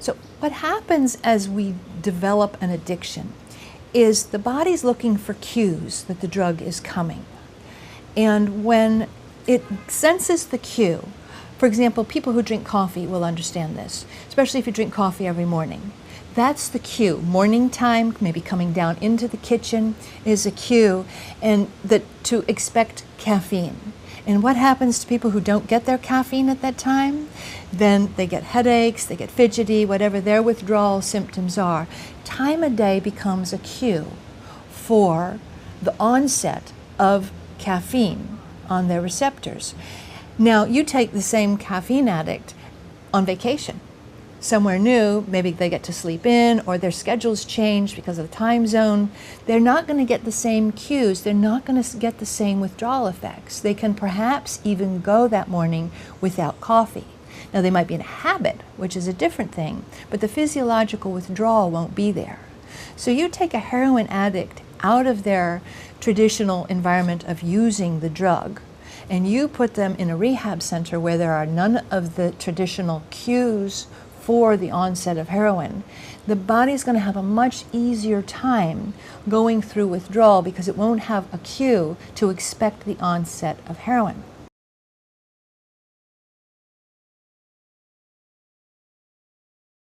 So what happens as we develop an addiction is the body's looking for cues that the drug is coming. And when it senses the cue, for example, people who drink coffee will understand this, especially if you drink coffee every morning. That's the cue. Morning time, maybe coming down into the kitchen, is a cue, and that to expect caffeine. And what happens to people who don't get their caffeine at that time? Then they get headaches, they get fidgety, whatever their withdrawal symptoms are. Time of day becomes a cue for the onset of caffeine on their receptors. Now, you take the same caffeine addict on vacation, somewhere new, maybe they get to sleep in or their schedules change because of the time zone. They're not going to get the same cues. They're not going to get the same withdrawal effects. They can perhaps even go that morning without coffee. Now, they might be in a habit, which is a different thing, but the physiological withdrawal won't be there. So you take a heroin addict out of their traditional environment of using the drug, and you put them in a rehab center where there are none of the traditional cues for the onset of heroin, the body's going to have a much easier time going through withdrawal because it won't have a cue to expect the onset of heroin.